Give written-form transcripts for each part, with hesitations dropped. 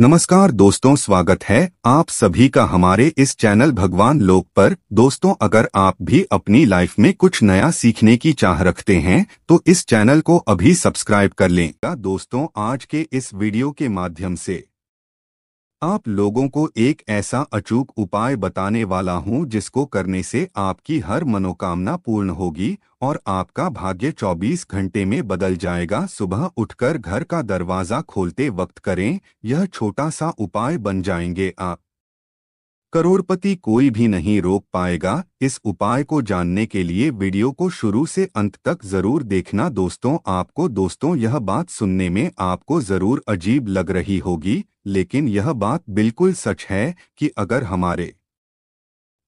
नमस्कार दोस्तों, स्वागत है आप सभी का हमारे इस चैनल भगवान लोक पर। दोस्तों, अगर आप भी अपनी लाइफ में कुछ नया सीखने की चाह रखते हैं तो इस चैनल को अभी सब्सक्राइब कर लें। दोस्तों, आज के इस वीडियो के माध्यम से आप लोगों को एक ऐसा अचूक उपाय बताने वाला हूं जिसको करने से आपकी हर मनोकामना पूर्ण होगी और आपका भाग्य 24 घंटे में बदल जाएगा। सुबह उठकर घर का दरवाजा खोलते वक्त करें, यह छोटा सा उपाय बन जाएंगे आप करोड़पति कोई भी नहीं रोक पाएगा। इस उपाय को जानने के लिए वीडियो को शुरू से अंत तक जरूर देखना। दोस्तों यह बात सुनने में आपको जरूर अजीब लग रही होगी, लेकिन यह बात बिल्कुल सच है कि अगर हमारे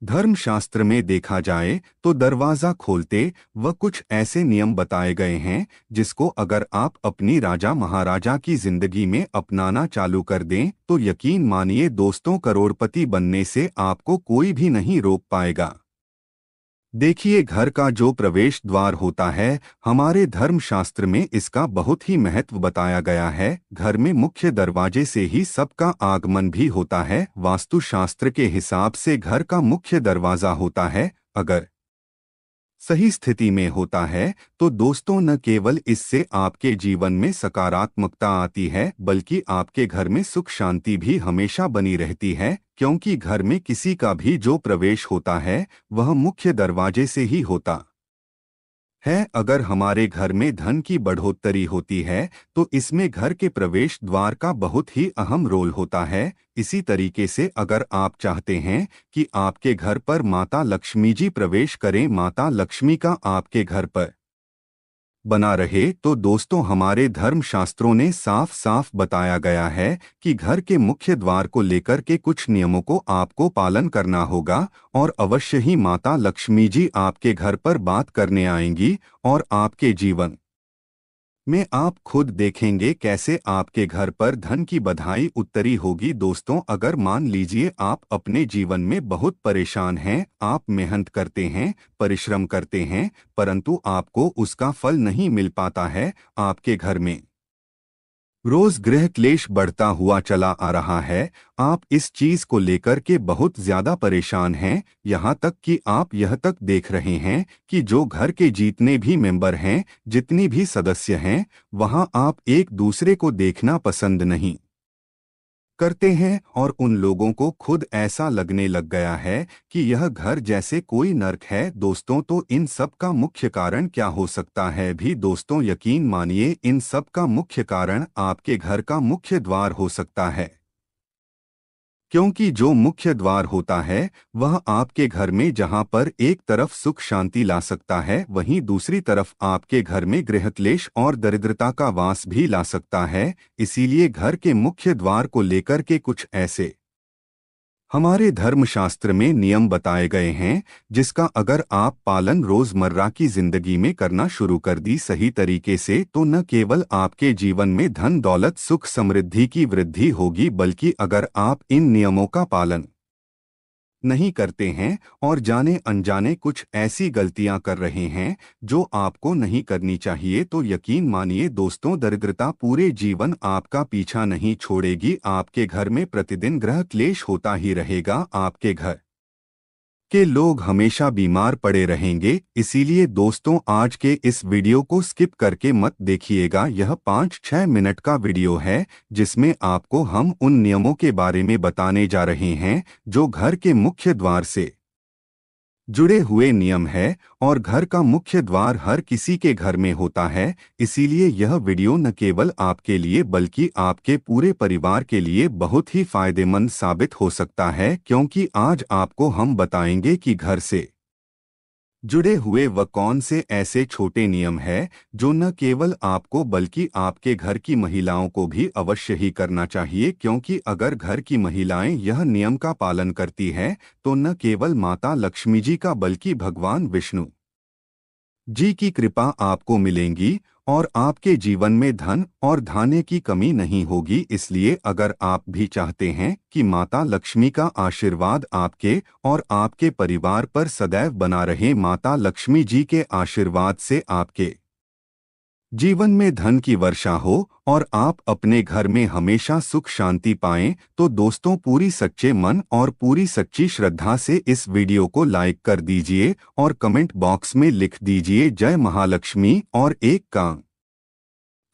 धर्मशास्त्र में देखा जाए तो दरवाजा खोलते वह कुछ ऐसे नियम बताए गए हैं जिसको अगर आप अपनी राजा महाराजा की जिंदगी में अपनाना चालू कर दें तो यकीन मानिए दोस्तों, करोड़पति बनने से आपको कोई भी नहीं रोक पाएगा। देखिए, घर का जो प्रवेश द्वार होता है, हमारे धर्मशास्त्र में इसका बहुत ही महत्व बताया गया है। घर में मुख्य दरवाजे से ही सबका आगमन भी होता है। वास्तुशास्त्र के हिसाब से घर का मुख्य दरवाजा होता है, अगर सही स्थिति में होता है तो दोस्तों, न केवल इससे आपके जीवन में सकारात्मकता आती है बल्कि आपके घर में सुख शांति भी हमेशा बनी रहती है, क्योंकि घर में किसी का भी जो प्रवेश होता है वह मुख्य दरवाजे से ही होता है। अगर हमारे घर में धन की बढ़ोतरी होती है तो इसमें घर के प्रवेश द्वार का बहुत ही अहम रोल होता है। इसी तरीके से अगर आप चाहते हैं कि आपके घर पर माता लक्ष्मी जी प्रवेश करें, माता लक्ष्मी का आपके घर पर बना रहे, तो दोस्तों हमारे धर्मशास्त्रों ने साफ साफ बताया गया है कि घर के मुख्य द्वार को लेकर के कुछ नियमों को आपको पालन करना होगा और अवश्य ही माता लक्ष्मी जी आपके घर पर बात करने आएंगी और आपके जीवन में आप खुद देखेंगे कैसे आपके घर पर धन की बधाई उतरी होगी। दोस्तों, अगर मान लीजिए आप अपने जीवन में बहुत परेशान हैं, आप मेहनत करते हैं, परिश्रम करते हैं, परंतु आपको उसका फल नहीं मिल पाता है, आपके घर में रोज गृह क्लेश बढ़ता हुआ चला आ रहा है, आप इस चीज को लेकर के बहुत ज्यादा परेशान हैं, यहाँ तक कि आप यह तक देख रहे हैं कि जो घर के जितने भी मेंबर हैं, जितनी भी सदस्य हैं, वहाँ आप एक दूसरे को देखना पसंद नहीं करते हैं और उन लोगों को खुद ऐसा लगने लग गया है कि यह घर जैसे कोई नर्क है। दोस्तों, तो इन सब का मुख्य कारण क्या हो सकता है भी? दोस्तों, यकीन मानिए इन सब का मुख्य कारण आपके घर का मुख्य द्वार हो सकता है, क्योंकि जो मुख्य द्वार होता है वह आपके घर में जहां पर एक तरफ सुख शांति ला सकता है, वहीं दूसरी तरफ आपके घर में गृहक्लेश और दरिद्रता का वास भी ला सकता है। इसीलिए घर के मुख्य द्वार को लेकर के कुछ ऐसे हमारे धर्मशास्त्र में नियम बताए गए हैं जिसका अगर आप पालन रोजमर्रा की जिंदगी में करना शुरू कर दी सही तरीके से, तो न केवल आपके जीवन में धन दौलत सुख समृद्धि की वृद्धि होगी, बल्कि अगर आप इन नियमों का पालन नहीं करते हैं और जाने अनजाने कुछ ऐसी गलतियां कर रहे हैं जो आपको नहीं करनी चाहिए, तो यकीन मानिए दोस्तों, दरिद्रता पूरे जीवन आपका पीछा नहीं छोड़ेगी। आपके घर में प्रतिदिन गृह क्लेश होता ही रहेगा, आपके घर के लोग हमेशा बीमार पड़े रहेंगे। इसीलिए दोस्तों, आज के इस वीडियो को स्किप करके मत देखिएगा। यह 5-6 मिनट का वीडियो है जिसमें आपको हम उन नियमों के बारे में बताने जा रहे हैं जो घर के मुख्य द्वार से जुड़े हुए नियम है और घर का मुख्य द्वार हर किसी के घर में होता है। इसीलिए यह वीडियो न केवल आपके लिए बल्कि आपके पूरे परिवार के लिए बहुत ही फायदेमंद साबित हो सकता है, क्योंकि आज आपको हम बताएंगे कि घर से जुड़े हुए वह कौन से ऐसे छोटे नियम हैं जो न केवल आपको बल्कि आपके घर की महिलाओं को भी अवश्य ही करना चाहिए, क्योंकि अगर घर की महिलाएं यह नियम का पालन करती हैं तो न केवल माता लक्ष्मी जी का बल्कि भगवान विष्णु जी की कृपा आपको मिलेंगी और आपके जीवन में धन और धान्य की कमी नहीं होगी। इसलिए अगर आप भी चाहते हैं कि माता लक्ष्मी का आशीर्वाद आपके और आपके परिवार पर सदैव बना रहे, माता लक्ष्मी जी के आशीर्वाद से आपके जीवन में धन की वर्षा हो और आप अपने घर में हमेशा सुख शांति पाएं, तो दोस्तों पूरी सच्चे मन और पूरी सच्ची श्रद्धा से इस वीडियो को लाइक कर दीजिए और कमेंट बॉक्स में लिख दीजिए जय महालक्ष्मी और एक काम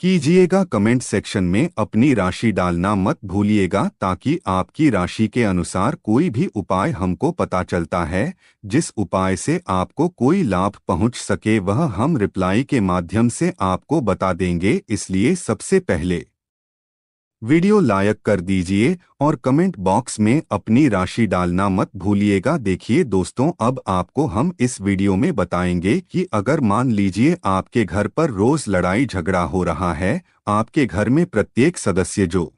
कीजिएगा, कमेंट सेक्शन में अपनी राशि डालना मत भूलिएगा, ताकि आपकी राशि के अनुसार कोई भी उपाय हमको पता चलता है। जिस उपाय से आपको कोई लाभ पहुंच सके वह हम रिप्लाई के माध्यम से आपको बता देंगे, इसलिए सबसे पहले वीडियो लाइक कर दीजिए और कमेंट बॉक्स में अपनी राशि डालना मत भूलिएगा। देखिए दोस्तों, अब आपको हम इस वीडियो में बताएंगे कि अगर मान लीजिए आपके घर पर रोज लड़ाई झगड़ा हो रहा है, आपके घर में प्रत्येक सदस्य जो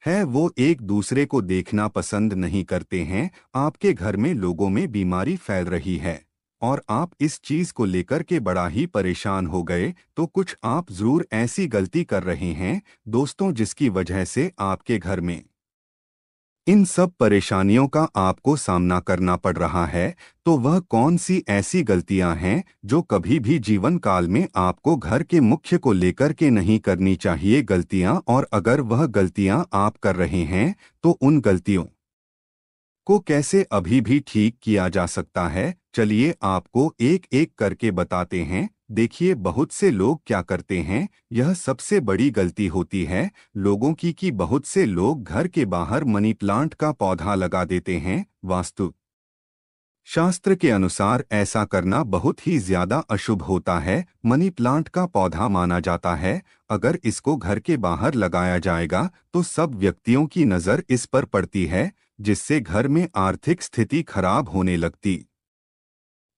है वो एक दूसरे को देखना पसंद नहीं करते हैं, आपके घर में लोगों में बीमारी फैल रही है और आप इस चीज को लेकर के बड़ा ही परेशान हो गए, तो कुछ आप जरूर ऐसी गलती कर रहे हैं दोस्तों, जिसकी वजह से आपके घर में इन सब परेशानियों का आपको सामना करना पड़ रहा है। तो वह कौन सी ऐसी गलतियां हैं जो कभी भी जीवन काल में आपको घर के मुख्य को लेकर के नहीं करनी चाहिए गलतियां, और अगर वह गलतियां आप कर रहे हैं तो उन गलतियों को कैसे अभी भी ठीक किया जा सकता है, चलिए आपको एक एक करके बताते हैं। देखिए, बहुत से लोग क्या करते हैं, यह सबसे बड़ी गलती होती है लोगों की कि बहुत से लोग घर के बाहर मनी प्लांट का पौधा लगा देते हैं। वास्तु शास्त्र के अनुसार ऐसा करना बहुत ही ज्यादा अशुभ होता है। मनी प्लांट का पौधा माना जाता है, अगर इसको घर के बाहर लगाया जाएगा तो सब व्यक्तियों की नज़र इस पर पड़ती है, जिससे घर में आर्थिक स्थिति खराब होने लगती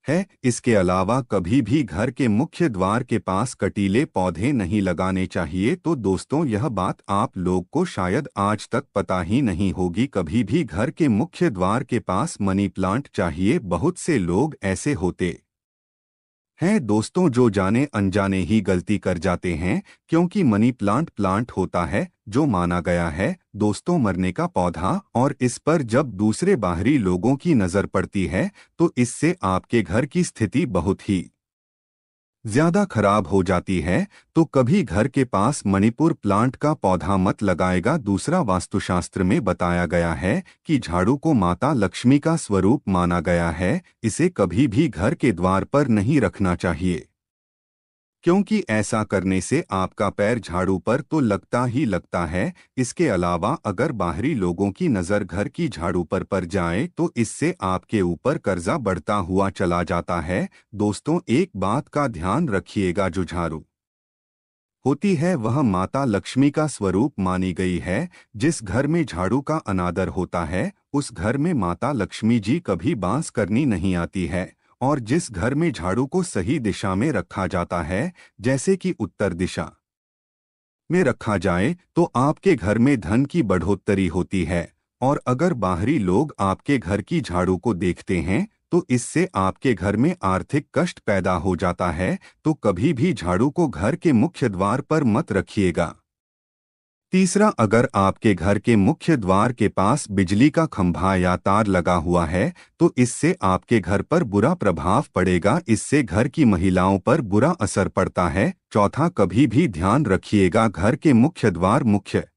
है। इसके अलावा कभी भी घर के मुख्य द्वार के पास कटीले पौधे नहीं लगाने चाहिए। तो दोस्तों, यह बात आप लोग को शायद आज तक पता ही नहीं होगी, कभी भी घर के मुख्य द्वार के पास मनी प्लांट चाहिए। बहुत से लोग ऐसे होते हैं दोस्तों जो जाने अनजाने ही गलती कर जाते हैं, क्योंकि मनी प्लांट होता है जो माना गया है दोस्तों मरने का पौधा, और इस पर जब दूसरे बाहरी लोगों की नज़र पड़ती है तो इससे आपके घर की स्थिति बहुत ही ज्यादा खराब हो जाती है। तो कभी घर के पास मणिपुर प्लांट का पौधा मत लगाएगा। दूसरा, वास्तुशास्त्र में बताया गया है कि झाड़ू को माता लक्ष्मी का स्वरूप माना गया है, इसे कभी भी घर के द्वार पर नहीं रखना चाहिए, क्योंकि ऐसा करने से आपका पैर झाड़ू पर तो लगता ही लगता है। इसके अलावा अगर बाहरी लोगों की नज़र घर की झाड़ू पर जाए तो इससे आपके ऊपर कर्जा बढ़ता हुआ चला जाता है। दोस्तों, एक बात का ध्यान रखिएगा, जो झाड़ू होती है वह माता लक्ष्मी का स्वरूप मानी गई है। जिस घर में झाड़ू का अनादर होता है उस घर में माता लक्ष्मी जी कभी बांस करनी नहीं आती है, और जिस घर में झाड़ू को सही दिशा में रखा जाता है, जैसे कि उत्तर दिशा में रखा जाए, तो आपके घर में धन की बढ़ोतरी होती है। और अगर बाहरी लोग आपके घर की झाड़ू को देखते हैं तो इससे आपके घर में आर्थिक कष्ट पैदा हो जाता है। तो कभी भी झाड़ू को घर के मुख्य द्वार पर मत रखिएगा। तीसरा, अगर आपके घर के मुख्य द्वार के पास बिजली का खंभा या तार लगा हुआ है तो इससे आपके घर पर बुरा प्रभाव पड़ेगा, इससे घर की महिलाओं पर बुरा असर पड़ता है। चौथा, कभी भी ध्यान रखिएगा, घर के मुख्य द्वार मुख्य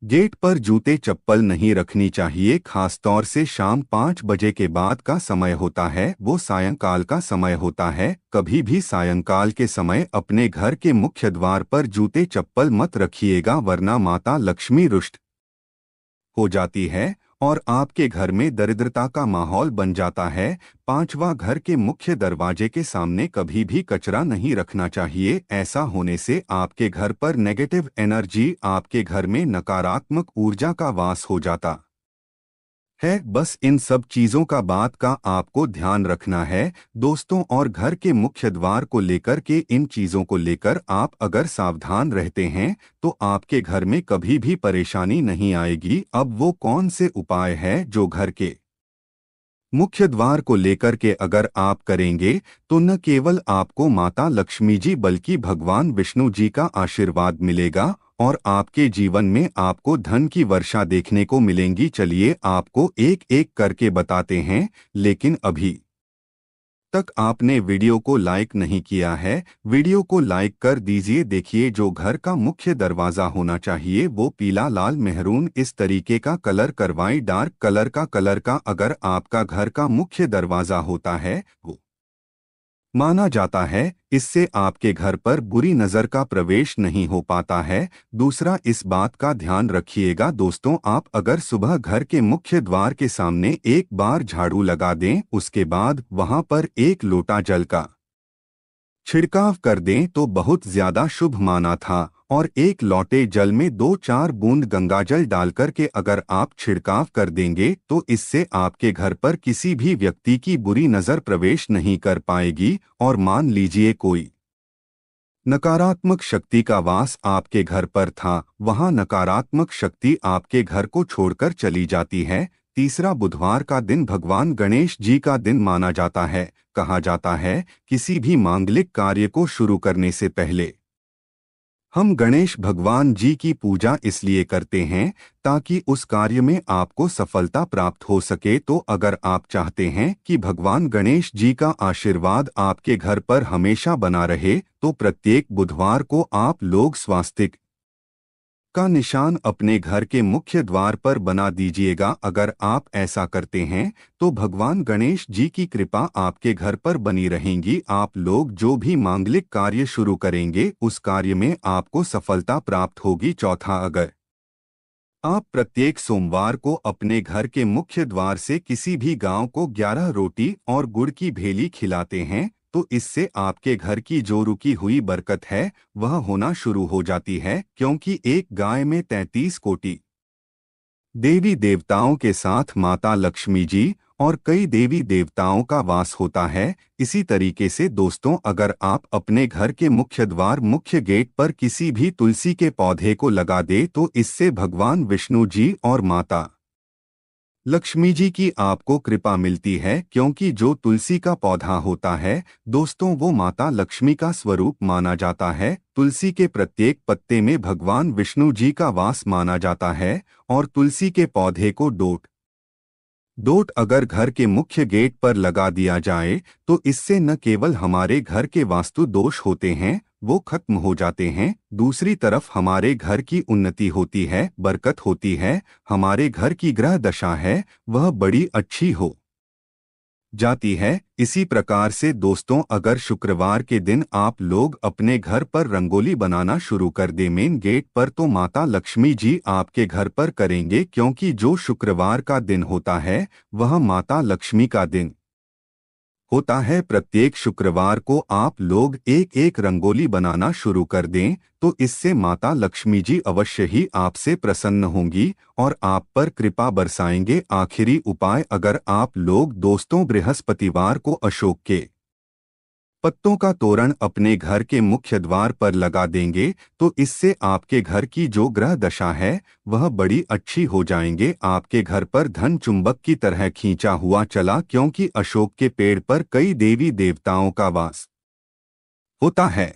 गेट पर जूते चप्पल नहीं रखनी चाहिए। खासतौर से शाम 5 बजे के बाद का समय होता है वो सायंकाल का समय होता है। कभी भी सायंकाल के समय अपने घर के मुख्य द्वार पर जूते चप्पल मत रखिएगा, वरना माता लक्ष्मी रुष्ट हो जाती है और आपके घर में दरिद्रता का माहौल बन जाता है। पांचवा, घर के मुख्य दरवाजे के सामने कभी भी कचरा नहीं रखना चाहिए। ऐसा होने से आपके घर पर नेगेटिव एनर्जी, आपके घर में नकारात्मक ऊर्जा का वास हो जाता है। बस इन सब चीजों का बात का आपको ध्यान रखना है दोस्तों, और घर के मुख्य द्वार को लेकर के इन चीजों को लेकर आप अगर सावधान रहते हैं तो आपके घर में कभी भी परेशानी नहीं आएगी। अब वो कौन से उपाय है जो घर के मुख्य द्वार को लेकर के अगर आप करेंगे तो न केवल आपको माता लक्ष्मी जी बल्कि भगवान विष्णु जी का आशीर्वाद मिलेगा और आपके जीवन में आपको धन की वर्षा देखने को मिलेंगी। चलिए आपको एक एक करके बताते हैं, लेकिन अभी तक आपने वीडियो को लाइक नहीं किया है, वीडियो को लाइक कर दीजिए। देखिए, जो घर का मुख्य दरवाज़ा होना चाहिए वो पीला, लाल, मेहरून इस तरीके का कलर करवाएं। डार्क कलर का अगर आपका घर का मुख्य दरवाज़ा होता है वो माना जाता है, इससे आपके घर पर बुरी नज़र का प्रवेश नहीं हो पाता है। दूसरा, इस बात का ध्यान रखिएगा दोस्तों, आप अगर सुबह घर के मुख्य द्वार के सामने एक बार झाड़ू लगा दें, उसके बाद वहां पर एक लोटा जल का छिड़काव कर दें तो बहुत ज्यादा शुभ माना था। और एक लोटे जल में 2-4 बूंद गंगाजल डालकर के अगर आप छिड़काव कर देंगे तो इससे आपके घर पर किसी भी व्यक्ति की बुरी नज़र प्रवेश नहीं कर पाएगी। और मान लीजिए कोई नकारात्मक शक्ति का वास आपके घर पर था, वहां नकारात्मक शक्ति आपके घर को छोड़कर चली जाती है। तीसरा, बुधवार का दिन भगवान गणेश जी का दिन माना जाता है। कहा जाता है किसी भी मांगलिक कार्य को शुरू करने से पहले हम गणेश भगवान जी की पूजा इसलिए करते हैं ताकि उस कार्य में आपको सफलता प्राप्त हो सके। तो अगर आप चाहते हैं कि भगवान गणेश जी का आशीर्वाद आपके घर पर हमेशा बना रहे तो प्रत्येक बुधवार को आप लोग स्वास्तिक का निशान अपने घर के मुख्य द्वार पर बना दीजिएगा। अगर आप ऐसा करते हैं तो भगवान गणेश जी की कृपा आपके घर पर बनी रहेंगी। आप लोग जो भी मांगलिक कार्य शुरू करेंगे उस कार्य में आपको सफलता प्राप्त होगी। चौथा, अगर आप प्रत्येक सोमवार को अपने घर के मुख्य द्वार से किसी भी गांव को 11 रोटी और गुड़ की भेली खिलाते हैं तो इससे आपके घर की जो रुकी हुई बरकत है वह होना शुरू हो जाती है, क्योंकि एक गाय में 33 कोटि देवी देवताओं के साथ माता लक्ष्मी जी और कई देवी देवताओं का वास होता है। इसी तरीके से दोस्तों, अगर आप अपने घर के मुख्य द्वार मुख्य गेट पर किसी भी तुलसी के पौधे को लगा दे तो इससे भगवान विष्णु जी और माता लक्ष्मी जी की आपको कृपा मिलती है, क्योंकि जो तुलसी का पौधा होता है दोस्तों वो माता लक्ष्मी का स्वरूप माना जाता है। तुलसी के प्रत्येक पत्ते में भगवान विष्णु जी का वास माना जाता है। और तुलसी के पौधे को डोट अगर घर के मुख्य गेट पर लगा दिया जाए तो इससे न केवल हमारे घर के वास्तु दोष होते हैं वो खत्म हो जाते हैं, दूसरी तरफ हमारे घर की उन्नति होती है, बरकत होती है, हमारे घर की ग्रह दशा है वह बड़ी अच्छी हो जाती है। इसी प्रकार से दोस्तों, अगर शुक्रवार के दिन आप लोग अपने घर पर रंगोली बनाना शुरू कर दें मेन गेट पर तो माता लक्ष्मी जी आपके घर पर करेंगे, क्योंकि जो शुक्रवार का दिन होता है वह माता लक्ष्मी का दिन होता है। प्रत्येक शुक्रवार को आप लोग एक एक रंगोली बनाना शुरू कर दें तो इससे माता लक्ष्मी जी अवश्य ही आपसे प्रसन्न होंगी और आप पर कृपा बरसाएंगे। आखिरी उपाय, अगर आप लोग दोस्तों बृहस्पतिवार को अशोक के पत्तों का तोरण अपने घर के मुख्य द्वार पर लगा देंगे तो इससे आपके घर की जो ग्रह दशा है वह बड़ी अच्छी हो जाएंगे। आपके घर पर धन चुंबक की तरह खींचा हुआ चला, क्योंकि अशोक के पेड़ पर कई देवी देवताओं का वास होता है।